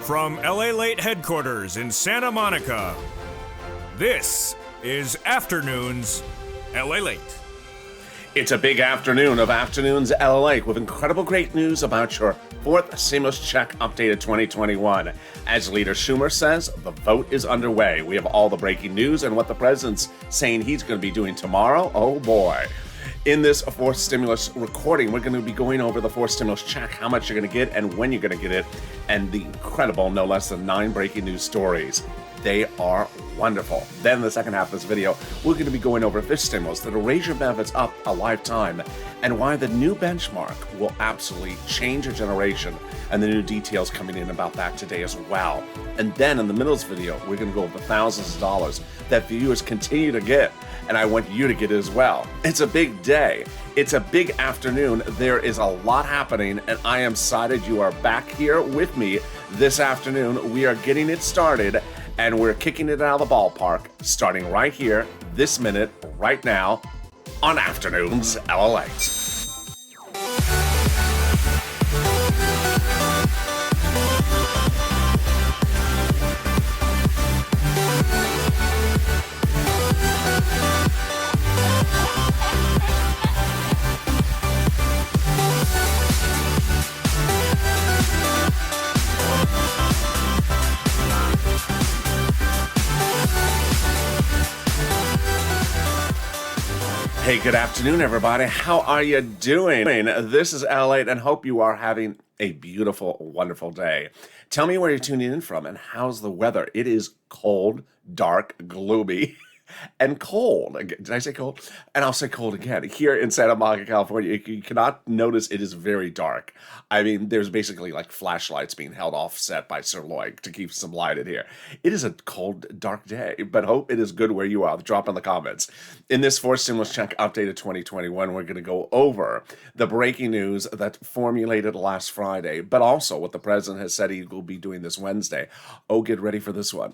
From LALATE headquarters in Santa Monica, this is Afternoons LALATE. It's a big afternoon of Afternoons LALATE with incredible great news about your fourth stimulus check updated 2021. As Leader Schumer says, the vote is underway. We have all the breaking news and what the president's saying he's going to be doing tomorrow. Oh boy. In this fourth stimulus recording, we're going to be going over the fourth stimulus check, how much you're going to get and when you're going to get it, and the incredible, no less than 9 breaking news stories. They are wonderful. Then in the second half of this video, we're going to be going over this stimulus that'll raise your benefits up a lifetime and why the new benchmark will absolutely change a generation, and the new details coming in about that today as well. And then in the middle of this video, we're going to go over the thousands of dollars that viewers continue to get, and I want you to get it as well. It's a big day. It's a big afternoon. There is a lot happening, and I am excited you are back here with me this afternoon. We are getting it started, and we're kicking it out of the ballpark, starting right here, this minute, right now, on Afternoons LALATE. Hey, good afternoon, everybody. How are you doing? This is LALATE, and hope you are having a beautiful, wonderful day. Tell me where you're tuning in from and how's the weather. It is cold, dark, gloomy, and cold. Did I say cold? And I'll say cold again. Here in Santa Monica, California, you cannot notice it is very dark. I mean, there's basically like flashlights being held offset by Sir Lloyd to keep some light in here. It is a cold, dark day, but hope it is good where you are. Drop in the comments. In this fourth stimulus check updated 2021, we're going to go over the breaking news that formulated last Friday, but also what the president has said he will be doing this Wednesday. Oh, get ready for this one.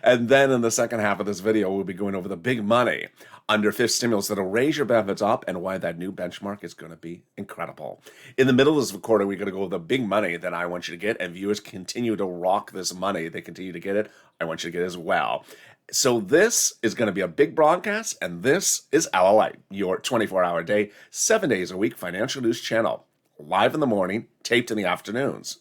And then in the second half of this video, we'll be going over the big money under fifth stimulus that'll raise your benefits up and why that new benchmark is going to be incredible. In the middle of this recording, we're going to go over the big money that I want you to get, and viewers continue to rock this money. They continue to get it. I want you to get it as well. So this is going to be a big broadcast, and this is LALATE, your 24-hour day, 7 days a week financial news channel. Live in the morning, taped in the afternoons.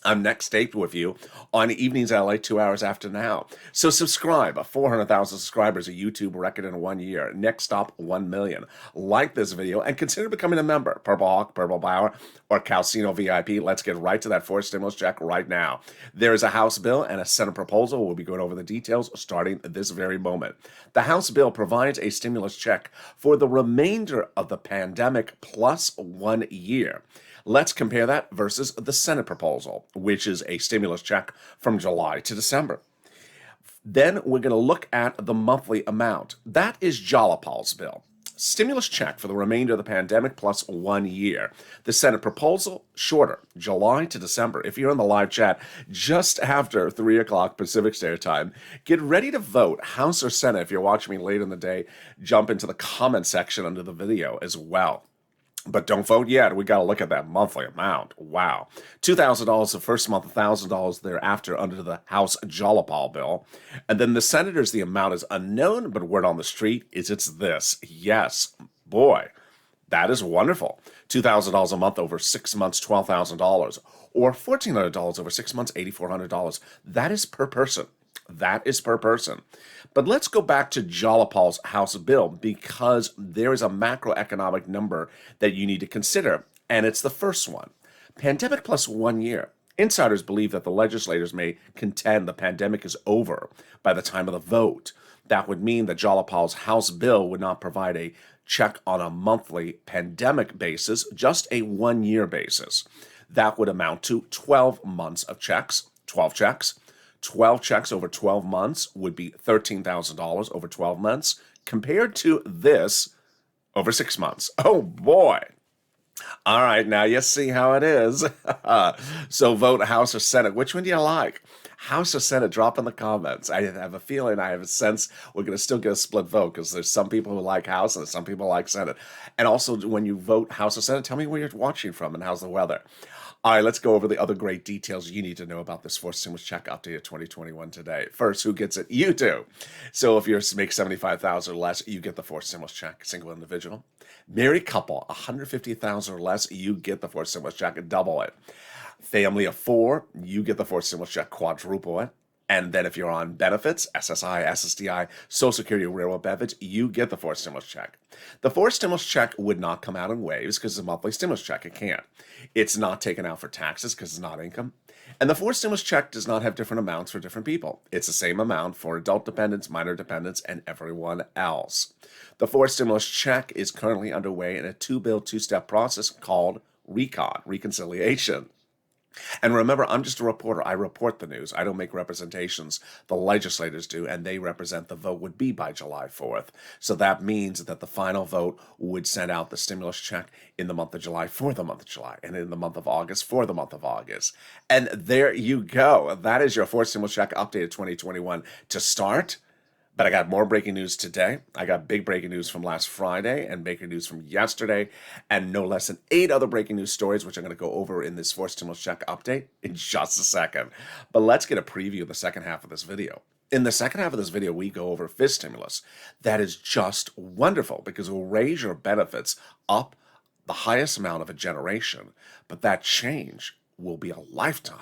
I'm next taped with you on Evenings LA 2 hours after now. So subscribe. 400,000 subscribers, a YouTube record in 1 year. Next stop, 1 million. Like this video and consider becoming a member. Purple Hawk, Purple Power, or Calcino VIP. Let's get right to that fourth stimulus check right now. There is a House bill and a Senate proposal. We'll be going over the details starting this very moment. The House bill provides a stimulus check for the remainder of the pandemic plus 1 year. Let's compare that versus the Senate proposal, which is a stimulus check from July to December. Then we're going to look at the monthly amount. That is Jolapal's bill. Stimulus check for the remainder of the pandemic plus 1 year. The Senate proposal, shorter, July to December. If you're in the live chat just after 3 o'clock Pacific Standard Time, get ready to vote, House or Senate. If you're watching me late in the day, jump into the comment section under the video as well. But don't vote yet. We got to look at that monthly amount. Wow. $2,000 the first month, $1,000 thereafter under the House Jolapal bill. And then the senators, the amount is unknown, but word on the street is it's this. Yes, boy, that is wonderful. $2,000 a month over 6 months, $12,000. Or $1,400 over 6 months, $8,400. That is per person. That is per person. But let's go back to Jolapal's House bill because there is a macroeconomic number that you need to consider, and it's the first one. Pandemic plus 1 year. Insiders believe that the legislators may contend the pandemic is over by the time of the vote. That would mean that Jolapal's House bill would not provide a check on a monthly pandemic basis, just a 1 year basis. That would amount to 12 months of checks, 12 checks. 12 checks over 12 months would be $13,000 over 12 months compared to this over 6 months. Oh boy. All right, now you see how it is. So vote House or Senate. Which one do you like? House or Senate? Drop in the comments. I have a feeling, I have a sense we're going to still get a split vote because there's some people who like House and some people like Senate. And also, when you vote House or Senate, tell me where you're watching from and how's the weather. All right, let's go over the other great details you need to know about this fourth stimulus check update of 2021 today. First, who gets it? You do. So if you make 75,000 or less, you get the fourth stimulus check. Single individual, married couple, 150,000 or less, you get the fourth stimulus check and double it. Family of four, you get the fourth stimulus check, quadruple it. And then if you're on benefits, SSI, SSDI, Social Security, railroad benefits, you get the fourth stimulus check. The fourth stimulus check would not come out in waves because it's a monthly stimulus check. It can't. It's not taken out for taxes because it's not income. And the fourth stimulus check does not have different amounts for different people. It's the same amount for adult dependents, minor dependents, and everyone else. The fourth stimulus check is currently underway in a two-bill, two-step process called reconciliation. And remember, I'm just a reporter. I report the news. I don't make representations. The legislators do, and they represent the vote would be by July 4th. So that means that the final vote would send out the stimulus check in the month of July for the month of July, and in the month of August for the month of August. And there you go. That is your fourth stimulus check updated 2021 to start. But I got more breaking news today. I got big breaking news from last Friday and breaking news from yesterday, and no less than 8 other breaking news stories, which I'm going to go over in this fourth stimulus check update in just a second. But let's get a preview of the second half of this video. In the second half of this video, we go over fifth stimulus. That is just wonderful because it will raise your benefits up the highest amount of a generation, but that change will be a lifetime.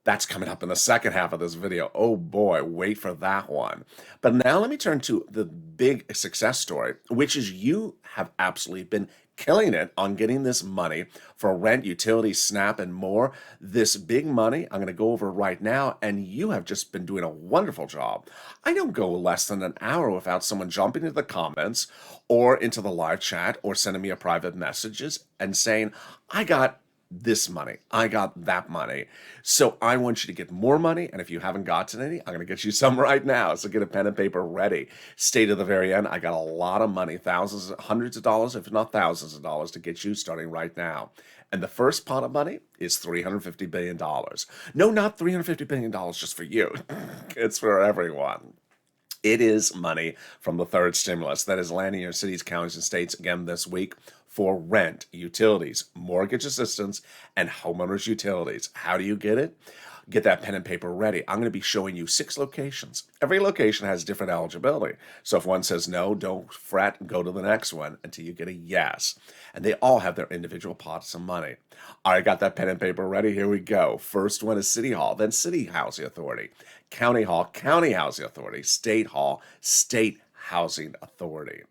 That's coming up in the second half of this video. Oh boy, wait for that one. But now let me turn to the big success story, which is you have absolutely been killing it on getting this money for rent, utilities, SNAP, and more. This big money I'm going to go over right now, and you have just been doing a wonderful job. I don't go less than an hour without someone jumping into the comments or into the live chat or sending me a private messages and saying, I got this money, I got that money. So I want you to get more money, and if you haven't gotten any, I'm going to get you some right now. So get a pen and paper ready. Stay to the very end. I got a lot of money, thousands, hundreds of dollars, if not thousands of dollars, to get you starting right now. And the first pot of money is $350 billion. No, not $350 billion just for you. It's for everyone. It is money from the third stimulus that is landing in your cities, counties, and states again this week for rent, utilities, mortgage assistance, and homeowners utilities. How do you get it? Get that pen and paper ready. I'm going to be showing you 6 locations. Every location has different eligibility. So if one says no, don't fret, go to the next one until you get a yes. And they all have their individual pots of money. I got that pen and paper ready. Here we go. First one is City Hall, then City Housing Authority, County Hall, County Housing Authority, State Hall, State Housing Authority.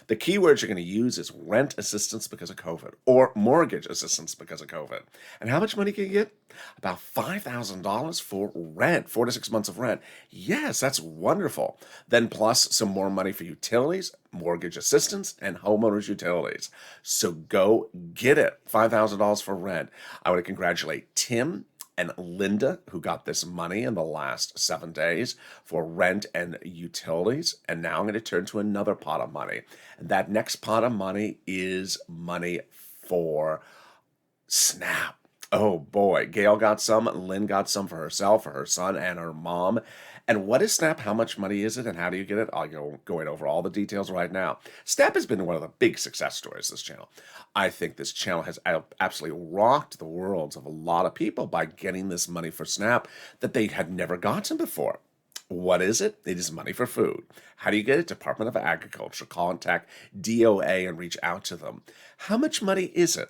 The keywords you're going to use is rent assistance because of COVID or mortgage assistance because of COVID. And how much money can you get? About $5,000 for rent, 4 to 6 months of rent. Yes, that's wonderful. Then plus some more money for utilities, mortgage assistance, and homeowners utilities. So go get it. $5,000 for rent. I want to congratulate Tim and Linda, who got this money in the last 7 days for rent and utilities. And now I'm going to turn to another pot of money. And that next pot of money is money for SNAP. Oh boy, Gail got some, Lynn got some for herself, for her son, and her mom. And what is SNAP? How much money is it? And how do you get it? I'll go going over all the details right now. SNAP has been one of the big success stories of this channel. I think this channel has absolutely rocked the worlds of a lot of people by getting this money for SNAP that they had never gotten before. What is it? It is money for food. How do you get it? Department of Agriculture. Contact DOA and reach out to them. How much money is it?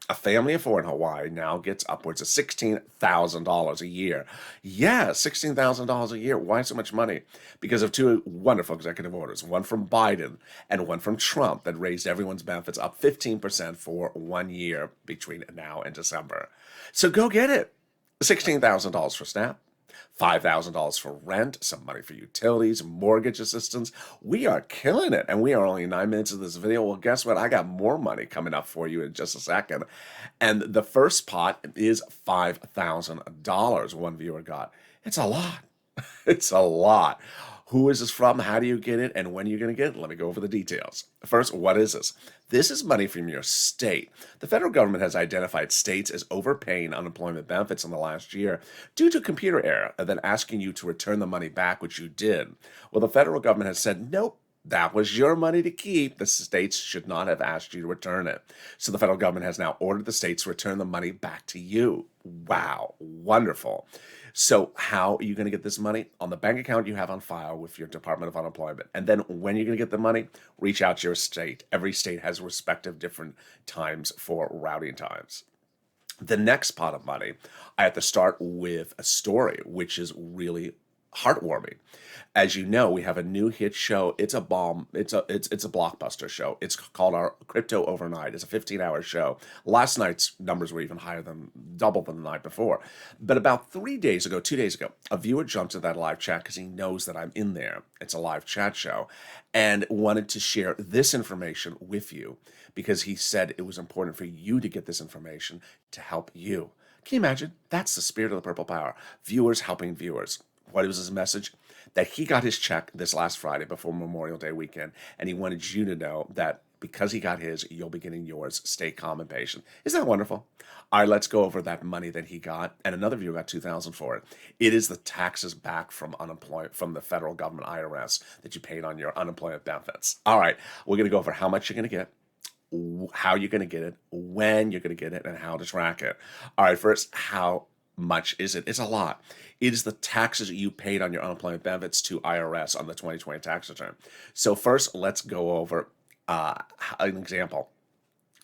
A family of 4 in Hawaii now gets upwards of $16,000 a year. Yeah, $16,000 a year. Why so much money? Because of 2 wonderful executive orders, one from Biden and one from Trump that raised everyone's benefits up 15% for 1 year between now and December. So go get it. $16,000 for SNAP. $5,000 for rent, some money for utilities, mortgage assistance. We are killing it, and we are only 9 minutes of this video. Well, guess what? I got more money coming up for you in just a second. And the first pot is $5,000 one viewer got. It's a lot. It's a lot. Who is this from? How do you get it? And when are you going to get it? Let me go over the details. First, what is this? This is money from your state. The federal government has identified states as overpaying unemployment benefits in the last year due to computer error and then asking you to return the money back, which you did. Well, the federal government has said, nope. That was your money to keep. The states should not have asked you to return it. So the federal government has now ordered the states to return the money back to you. Wow, wonderful. So how are you going to get this money? On the bank account you have on file with your Department of Unemployment. And then when you're going to get the money, reach out to your state. Every state has respective different times for routing times. The next pot of money, I have to start with a story, which is really heartwarming. As you know, we have a new hit show. It's a bomb. It's a blockbuster show. It's called our Crypto Overnight. It's a 15-hour show. Last night's numbers were even higher than double than the night before. But about 2 days ago, a viewer jumped to that live chat because he knows that I'm in there. It's a live chat show, and wanted to share this information with you because he said it was important for you to get this information to help you. Can you imagine? That's the spirit of the Purple Power. Viewers helping viewers. What was his message? That he got his check this last Friday before Memorial Day weekend, and he wanted you to know that because he got his, you'll be getting yours. Stay calm and patient. Isn't that wonderful? All right, let's go over that money that he got, and another viewer got $2,000 for it. It is the taxes back from the federal government IRS that you paid on your unemployment benefits. All right, we're going to go over how much you're going to get, how you're going to get it, when you're going to get it, and how to track it. All right, first, how much is it? It's a lot. It is the taxes you paid on your unemployment benefits to IRS on the 2020 tax return. So first, let's go over an example.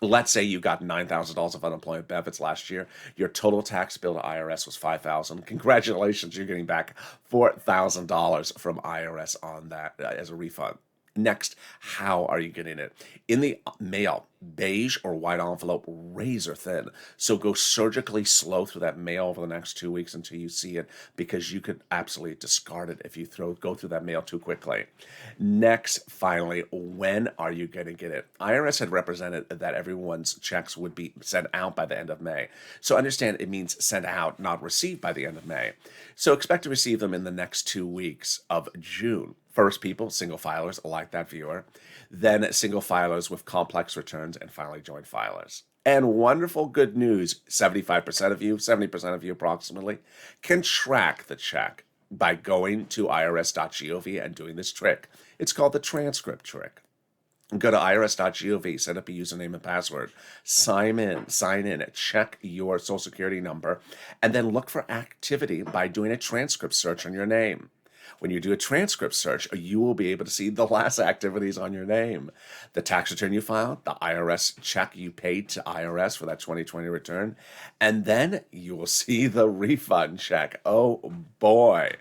Let's say you got $9,000 of unemployment benefits last year. Your total tax bill to IRS was $5,000. Congratulations, you're getting back $4,000 from IRS on that as a refund. Next, how are you getting it? In the mail, beige or white envelope, razor thin. So go surgically slow through that mail over the next 2 weeks until you see it, because you could absolutely discard it if you go through that mail too quickly. Next, finally, when are you going to get it? IRS had represented that everyone's checks would be sent out by the end of May. So understand it means sent out, not received by the end of May. So expect to receive them in the next 2 weeks of June. First people, single filers like that viewer, then single filers with complex returns, and finally joint filers. And wonderful good news, 75% of you, 70% of you approximately, can track the check by going to irs.gov and doing this trick. It's called the transcript trick. Go to irs.gov, set up a username and password, sign in, check your social security number, and then look for activity by doing a transcript search on your name. When you do a transcript search, you will be able to see the last activities on your name. The tax return you filed, the IRS check you paid to IRS for that 2020 return, and then you will see the refund check. Oh boy.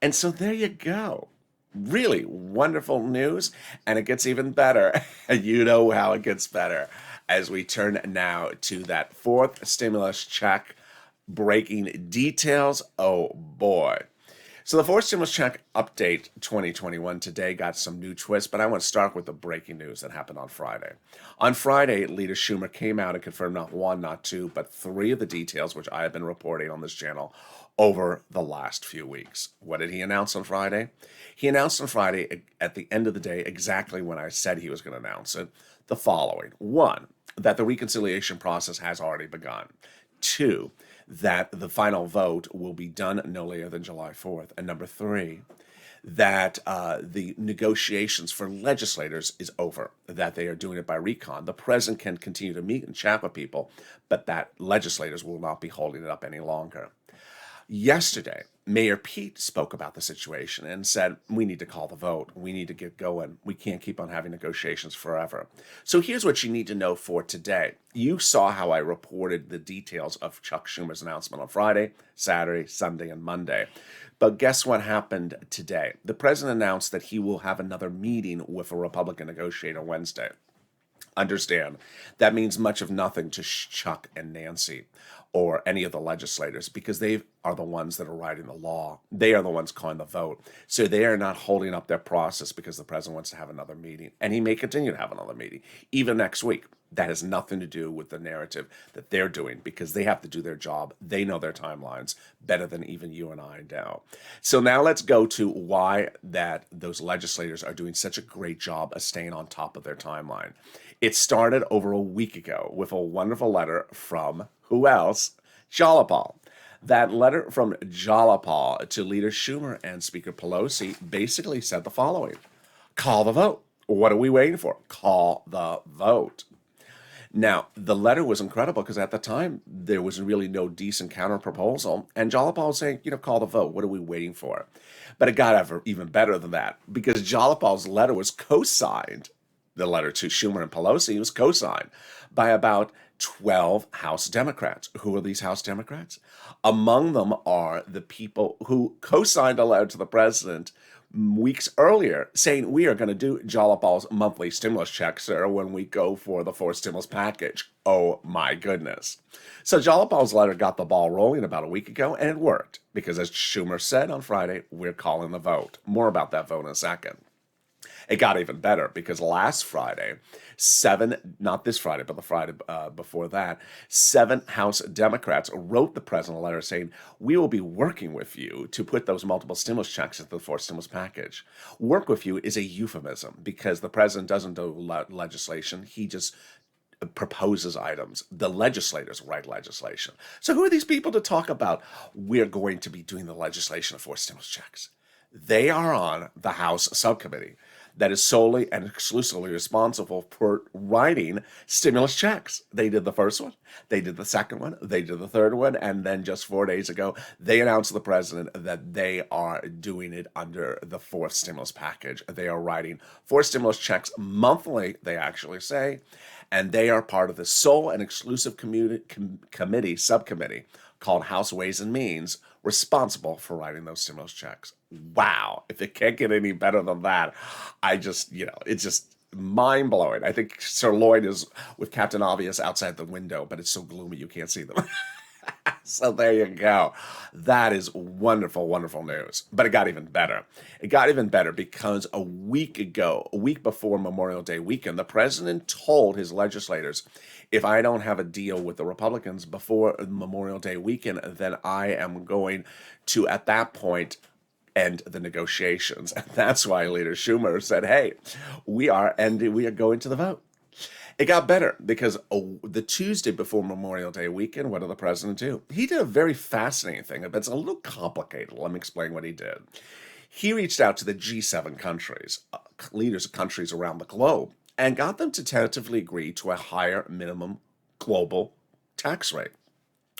And so there you go. Really wonderful news, and it gets even better. You know how it gets better as we turn now to that fourth stimulus check, breaking details. Oh boy. So the fourth stimulus check update 2021 today got some new twists, but I want to start with the breaking news that happened on Friday. On Friday, Leader Schumer came out and confirmed not one, not two, but three of the details which I have been reporting on this channel over the last few weeks. What did he announce on Friday? He announced on Friday at the end of the day exactly when I said he was going to announce it, the following. One, that the reconciliation process has already begun. Two, that the final vote will be done no later than July 4th. And number three, that the negotiations for legislators is over, that they are doing it by recon. The president can continue to meet and chat with people, but that legislators will not be holding it up any longer. Yesterday, Mayor Pete spoke about the situation and said, we need to call the vote. We need to get going. We can't keep on having negotiations forever. So here's what you need to know for today. You saw how I reported the details of Chuck Schumer's announcement on Friday, Saturday, Sunday, and Monday. But guess what happened today? The president announced that he will have another meeting with a Republican negotiator Wednesday. understand, that means much of nothing to Chuck and Nancy or any of the legislators, because they are the ones that are writing the law. They are the ones calling the vote. So they are not holding up their process because the president wants to have another meeting. And he may continue to have another meeting, even next week. That has nothing to do with the narrative that they're doing, because they have to do their job. They know their timelines better than even you and I know. So now let's go to why that those legislators are doing such a great job of staying on top of their timeline. It started over a week ago with a wonderful letter from who else? Jalopal. That letter from Jalopal to Leader Schumer and Speaker Pelosi basically said the following: call the vote. What are we waiting for? Call the vote. Now, the letter was incredible because at the time, there was really no decent counter proposal. And Jalopal was saying, call the vote. What are we waiting for? But it got even better than that, because Jalopal's letter was co-signed. The letter to Schumer and Pelosi was co-signed by about 12 House Democrats. Who are these House Democrats? Among them are the people who co-signed a letter to the president weeks earlier saying, we are going to do Jalopal's monthly stimulus check, sir, when we go for the fourth stimulus package. Oh my goodness. So Jalopal's letter got the ball rolling about a week ago, and it worked, because as Schumer said on Friday, we're calling the vote. More about that vote in a second. It got even better, because last Friday, not this Friday, but the Friday before that, 7 House Democrats wrote the president a letter saying, we will be working with you to put those multiple stimulus checks into the fourth stimulus package. Work with you is a euphemism, because the president doesn't do legislation. He just proposes items. The legislators write legislation. So who are these people to talk about, we're going to be doing the legislation of fourth stimulus checks? They are on the House subcommittee that is solely and exclusively responsible for writing stimulus checks. They did the first one, they did the second one, they did the third one, and then just 4 days ago, they announced to the president that they are doing it under the fourth stimulus package. They are writing 4 stimulus checks monthly, they actually say, and they are part of the sole and exclusive subcommittee called House Ways and Means, responsible for writing those stimulus checks. Wow. If it can't get any better than that, it's just mind-blowing. I think Sir Lloyd is with Captain Obvious outside the window, but it's so gloomy you can't see them. So there you go. That is wonderful, wonderful news. But it got even better. It got even better because a week before Memorial Day weekend, the president told his legislators, if I don't have a deal with the Republicans before Memorial Day weekend, then I am going to, at that point, end the negotiations. And that's why Leader Schumer said, hey, we are going to the vote. It got better because the Tuesday before Memorial Day weekend, what did the president do? He did a very fascinating thing, but it's a little complicated. Let me explain what he did. He reached out to the G7 countries, leaders of countries around the globe, and got them to tentatively agree to a higher minimum global tax rate.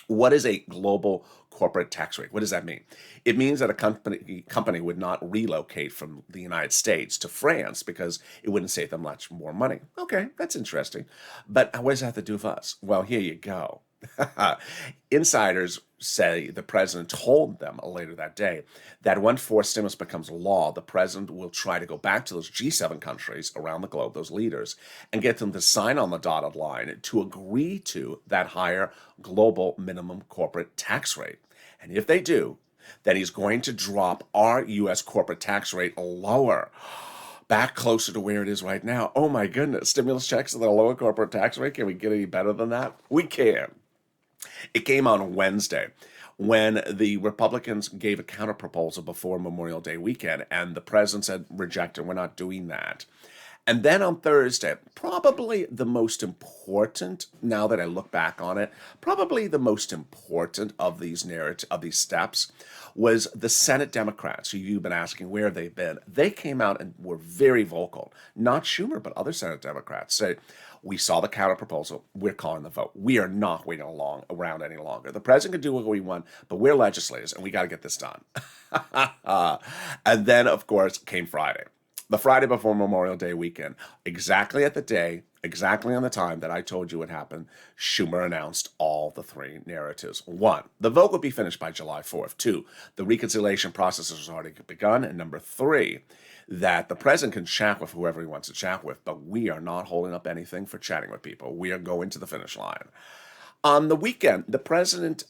What is a global corporate tax rate? What does that mean? It means that a company would not relocate from the United States to France because it wouldn't save them much more money. Okay, that's interesting. But what does that have to do with us? Well, here you go. Insiders say the president told them later that day that when fourth stimulus becomes law, the president will try to go back to those G7 countries around the globe, those leaders, and get them to sign on the dotted line to agree to that higher global minimum corporate tax rate. And if they do, then he's going to drop our U.S. corporate tax rate lower, back closer to where it is right now. Oh my goodness, stimulus checks at a lower corporate tax rate. Can we get any better than that? We can. It came on Wednesday when the Republicans gave a counterproposal before Memorial Day weekend, and the president said, reject it, we're not doing that. And then on Thursday, probably the most important, now that I look back on it, probably the most important of these steps was the Senate Democrats, who you've been asking where they've been. They came out and were very vocal. Not Schumer, but other Senate Democrats say, we saw the counterproposal. We're calling the vote. We are not waiting around any longer. The president can do what we want, but we're legislators, and we got to get this done. And then, of course, came Friday. The Friday before Memorial Day weekend, exactly at the day, exactly on the time that I told you would happen, Schumer announced all the three narratives. 1, the vote would be finished by July 4th. 2, the reconciliation process has already begun. And number 3, that the president can chat with whoever he wants to chat with, but we are not holding up anything for chatting with people. We are going to the finish line. On the weekend, the president's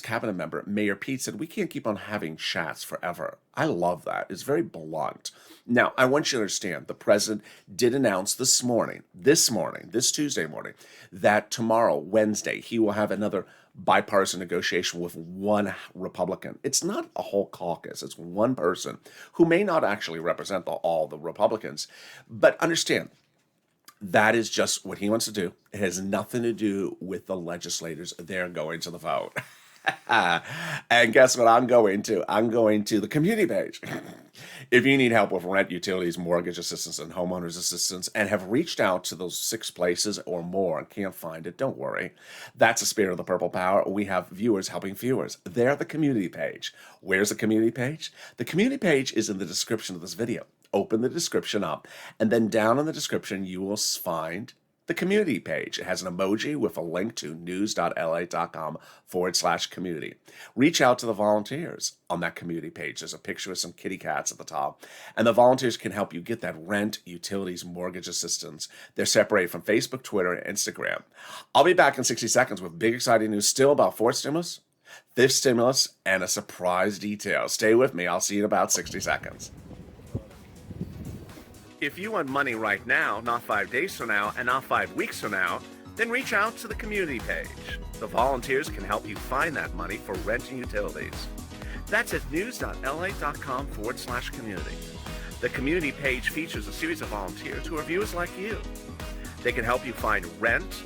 cabinet member, Mayor Pete, said, we can't keep on having chats forever. I love that. It's very blunt. Now, I want you to understand, the president did announce this Tuesday morning, that tomorrow, Wednesday, he will have another bipartisan negotiation with one Republican. It's not a whole caucus. It's one person who may not actually represent all the Republicans. But understand, that is just what he wants to do. It has nothing to do with the legislators. They're going to the vote. And guess what I'm going to? I'm going to the community page. If you need help with rent, utilities, mortgage assistance, and homeowners assistance, and have reached out to those 6 places or more and can't find it, don't worry. That's the spirit of the Purple Power. We have viewers helping viewers. They're the community page. Where's the community page? The community page is in the description of this video. Open the description up, and then down in the description, you will find the community page. It has an emoji with a link to news.lalate.com/community. Reach out to the volunteers on that community page. There's a picture of some kitty cats at the top, and the volunteers can help you get that rent, utilities, mortgage assistance. They're separated from Facebook, Twitter, and Instagram. I'll be back in 60 seconds with big exciting news still about fourth stimulus, fifth stimulus, and a surprise detail. Stay with me. I'll see you in about 60 seconds. If you want money right now, not 5 days from now, and not 5 weeks from now, then reach out to the community page. The volunteers can help you find that money for rent and utilities. That's at news.lalate.com/community. The community page features a series of volunteers who are viewers like you. They can help you find rent,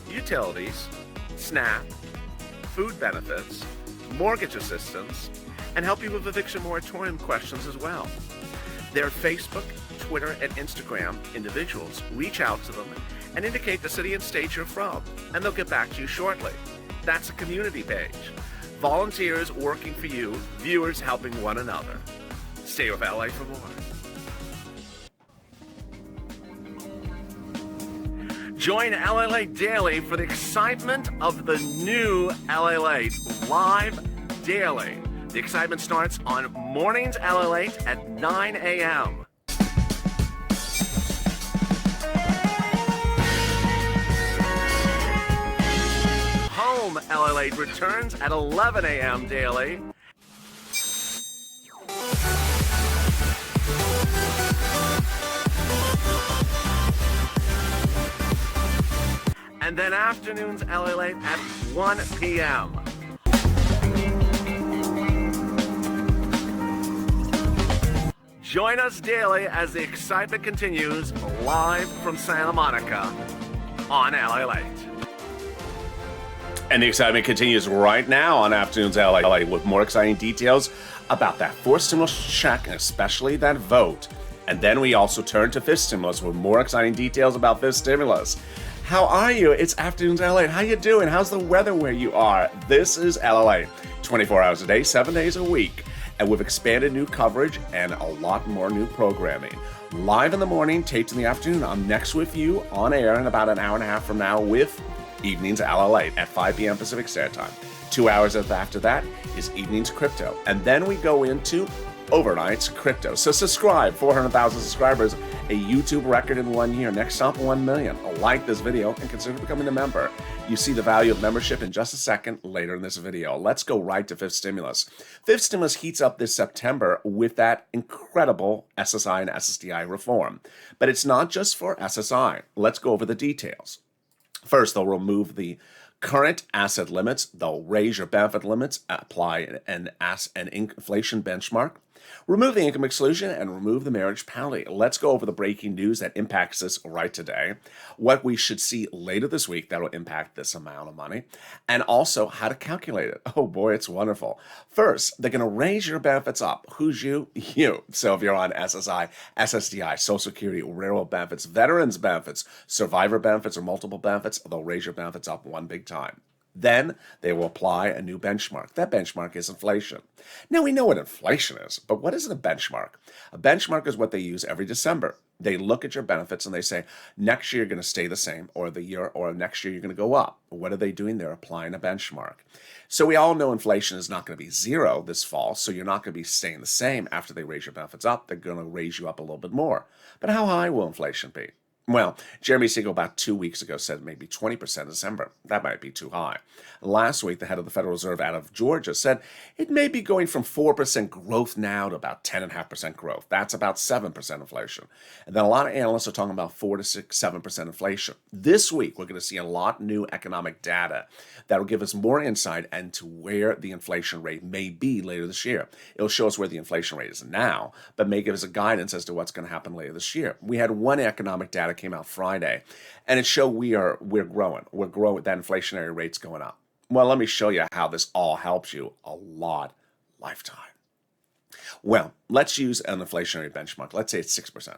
utilities, SNAP, food benefits, mortgage assistance, and help you with eviction moratorium questions as well. Their Facebook, Twitter, and Instagram individuals reach out to them and indicate the city and state you're from, and they'll get back to you shortly. That's a community page. Volunteers working for you, viewers helping one another. Stay with LA for more. Join LALATE Daily for the excitement of the new LALATE live daily. The excitement starts on Mornings LALATE at 9 a.m. Home LALATE returns at 11 a.m. daily. And then afternoons LALATE at 1 p.m. Join us daily as the excitement continues live from Santa Monica on LALATE. And the excitement continues right now on Afternoons LALATE with more exciting details about that fourth stimulus check and especially that vote. And then we also turn to fifth stimulus with more exciting details about fifth stimulus. How are you? It's Afternoons LALATE. How you doing? How's the weather where you are? This is LALATE. 24 hours a day, 7 days a week. And with expanded new coverage and a lot more new programming. Live in the morning, taped in the afternoon. I'm next with you on air in about an hour and a half from now with Evenings LALATE at 5 p.m. Pacific Standard Time. 2 hours after that is Evenings Crypto. And then we go into Overnights Crypto. So subscribe, 400,000 subscribers, a YouTube record in 1 year. Next stop, 1 million. Like this video and consider becoming a member. You see the value of membership in just a second later in this video. Let's go right to fifth stimulus. Fifth stimulus heats up this September with that incredible SSI and SSDI reform. But it's not just for SSI. Let's go over the details. First, they'll remove the current asset limits. They'll raise your benefit limits, apply an inflation benchmark, remove the income exclusion, and remove the marriage penalty. Let's go over the breaking news that impacts this right today, what we should see later this week that will impact this amount of money, and also how to calculate it. Oh boy, it's wonderful. First, they're going to raise your benefits up. Who's you? You. So if you're on SSI, SSDI, Social Security, railroad benefits, veterans benefits, survivor benefits, or multiple benefits, they'll raise your benefits up one big time. Then they will apply a new benchmark. That benchmark is inflation. Now we know what inflation is, but what is a benchmark? A benchmark is what they use every December. They look at your benefits and they say, next year you're going to stay the same, or next year you're going to go up. What are they doing? They're applying a benchmark. So we all know inflation is not going to be zero this fall, so you're not going to be staying the same after they raise your benefits up. They're going to raise you up a little bit more. But how high will inflation be? Well, Jeremy Siegel about 2 weeks ago said maybe 20% in December. That might be too high. Last week, the head of the Federal Reserve out of Georgia said it may be going from 4% growth now to about 10.5% growth. That's about 7% inflation. And then a lot of analysts are talking about 4 to 6, 7% inflation. This week, we're going to see a lot of new economic data that will give us more insight into where the inflation rate may be later this year. It'll show us where the inflation rate is now, but may give us a guidance as to what's going to happen later this year. We had one economic data came out Friday, and it showed we're growing. We're growing. That inflationary rate's going up. Well, let me show you how this all helps you a lot lifetime. Well, let's use an inflationary benchmark. Let's say it's 6%.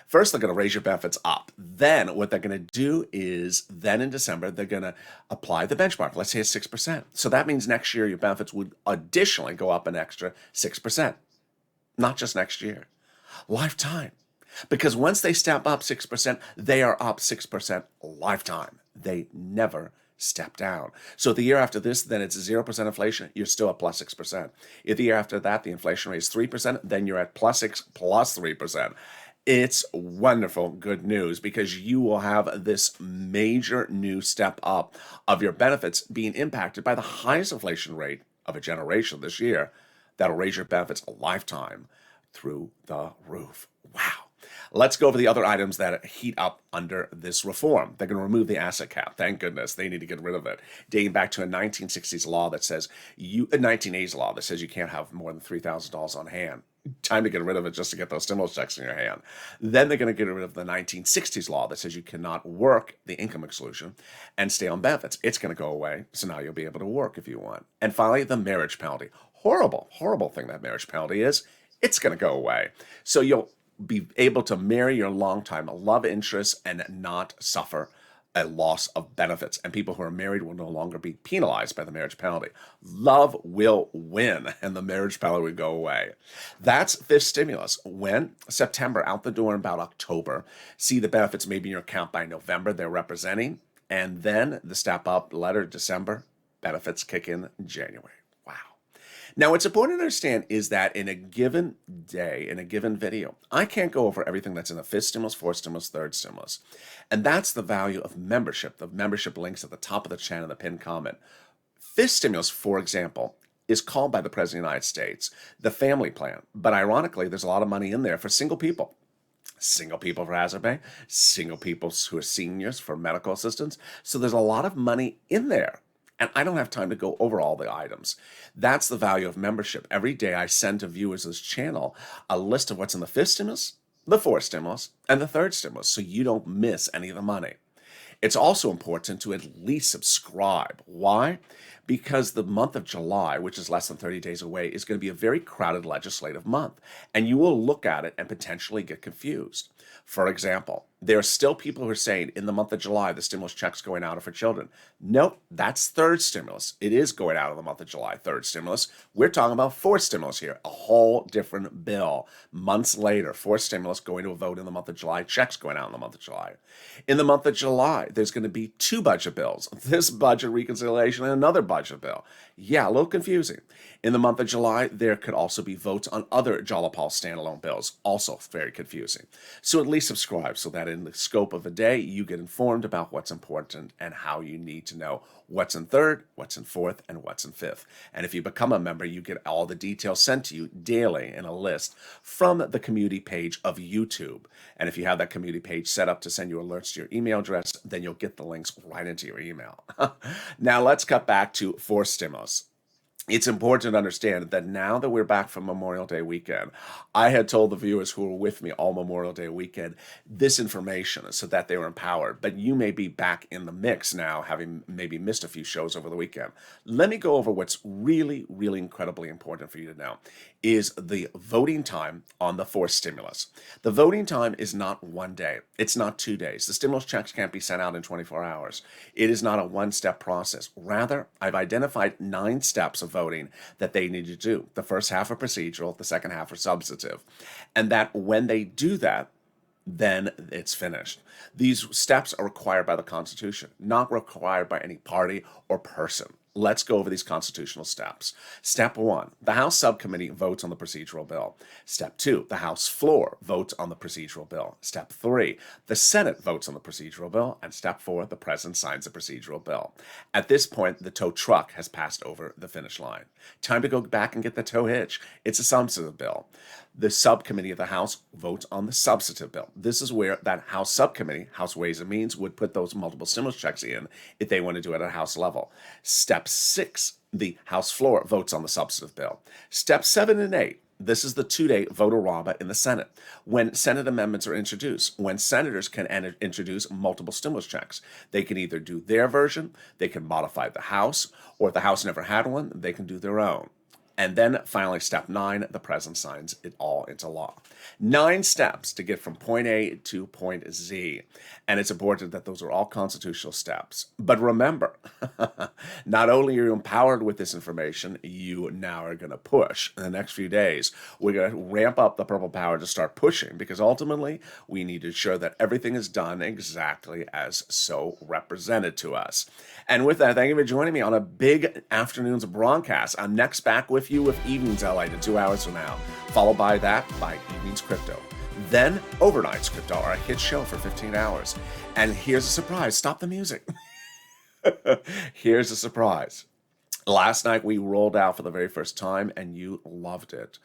First, they're going to raise your benefits up. Then what they're going to do is then in December, they're going to apply the benchmark. Let's say it's 6%. So that means next year your benefits would additionally go up an extra 6%. Not just next year, lifetime. Because once they step up 6%, they are up 6% lifetime. They never step down. So the year after this, then it's 0% inflation, you're still at plus 6%. If the year after that, the inflation rate is 3%, then you're at plus 6 plus 3%. It's wonderful good news because you will have this major new step up of your benefits being impacted by the highest inflation rate of a generation this year. That'll raise your benefits a lifetime through the roof. Wow. Let's go over the other items that heat up under this reform. They're going to remove the asset cap. Thank goodness. They need to get rid of it. Dating back to a 1960s law that says a 1980s law that says you can't have more than $3,000 on hand. Time to get rid of it just to get those stimulus checks in your hand. Then they're going to get rid of the 1960s law that says you cannot work, the income exclusion, and stay on benefits. It's going to go away. So now you'll be able to work if you want. And finally, the marriage penalty. Horrible, horrible thing that marriage penalty is. It's going to go away. So you'll be able to marry your longtime love interest and not suffer a loss of benefits. And people who are married will no longer be penalized by the marriage penalty. Love will win and the marriage penalty will go away. That's fifth stimulus. When September, out the door in about October, see the benefits maybe in your account by November, they're representing. And then the step up letter, December, benefits kick in January. Now, what's important to understand is that in a given day, in a given video, I can't go over everything that's in the fifth stimulus, fourth stimulus, third stimulus. And that's the value of membership. The membership links at the top of the channel, the pinned comment. Fifth stimulus, for example, is called by the President of the United States the family plan. But ironically, there's a lot of money in there for single people. Single people for hazard pay, single people who are seniors for medical assistance. So there's a lot of money in there. And I don't have time to go over all the items. That's the value of membership. Every day I send to viewers of this channel a list of what's in the fifth stimulus, the fourth stimulus, and the third stimulus, so you don't miss any of the money. It's also important to at least subscribe. Why? Because the month of July, which is less than 30 days away, is going to be a very crowded legislative month. And you will look at it and potentially get confused. For example, there are still people who are saying in the month of July, the stimulus check's going out for children. Nope, that's third stimulus. It is going out in the month of July, third stimulus. We're talking about fourth stimulus here, a whole different bill. Months later, fourth stimulus going to a vote in the month of July, checks going out in the month of July. In the month of July, there's going to be two budget bills, this budget reconciliation and another budget bill. Yeah, a little confusing. In the month of July, there could also be votes on other Jalapal standalone bills, also very confusing. So at least subscribe so that in the scope of a day, you get informed about what's important and how you need to know what's in third, what's in fourth, and what's in fifth. And if you become a member, you get all the details sent to you daily in a list from the community page of YouTube. And if you have that community page set up to send you alerts to your email address, then you'll get the links right into your email. Now let's cut back to fourth stimulus. it's important to understand that now that we're back from Memorial Day weekend, I had told the viewers who were with me all Memorial Day weekend this information so that they were empowered. But you may be back in the mix now, having maybe missed a few shows over the weekend. Let me go over what's really, really incredibly important for you to know is the voting time on the forced stimulus. The voting time is not 1 day. It's not 2 days. The stimulus checks can't be sent out in 24 hours. It is not a one-step process. Rather, I've identified 9 steps of voting that they need to do. The first half are procedural, the second half are substantive. And that when they do that, then it's finished. These steps are required by the Constitution, not required by any party or person. Let's go over these constitutional steps. Step 1, the House subcommittee votes on the procedural bill. Step 2, the House floor votes on the procedural bill. Step 3, the Senate votes on the procedural bill. And step 4, the President signs the procedural bill. At this point, the tow truck has passed over the finish line. Time to go back and get the tow hitch. It's a substantive bill. The subcommittee of the House votes on the substantive bill. This is where that House subcommittee, House Ways and Means, would put those multiple stimulus checks in if they want to do it at a House level. Step 6, the House floor votes on the substantive bill. Step 7 and 8, this is the 2-day vote-a-rama in the Senate. When Senate amendments are introduced, when senators can introduce multiple stimulus checks, they can either do their version, they can modify the House, or if the House never had one, they can do their own. And then finally, step 9, the president signs it all into law. 9 steps to get from point A to point Z. And it's important that those are all constitutional steps. But remember, not only are you empowered with this information, you now are going to push. In the next few days, we're going to ramp up the purple power to start pushing, because ultimately we need to ensure that everything is done exactly as so represented to us. And with that, thank you for joining me on a big afternoon's broadcast. I'm next back with you with Evenings LALATE in 2 hours from now, followed by that by Evenings Crypto. Then Overnights Crypto, our hit show for 15 hours. And here's a surprise. Stop the music. Here's a surprise. Last night we rolled out for the very first time, and you loved it,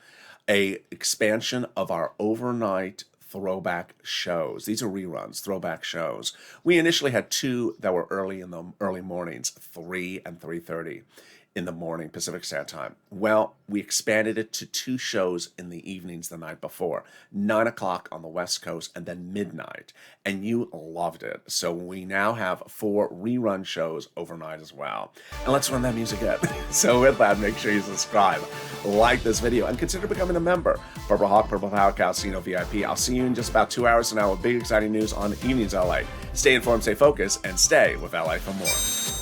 a expansion of our overnight throwback shows. These are reruns, throwback shows. We initially had 2 that were early in the early mornings, 3 and 3:30 in the morning Pacific Standard Time. Well, we expanded it to 2 shows in the evenings the night before, 9 o'clock on the West Coast and then midnight. And you loved it. So we now have 4 rerun shows overnight as well. And let's run that music up. So with that, make sure you subscribe, like this video, and consider becoming a member. Purple Hawk, Purple Power, Calcino VIP. I'll see you in just about 2 hours from now with big exciting news on Evenings LA. Stay informed, stay focused, and stay with LA for more.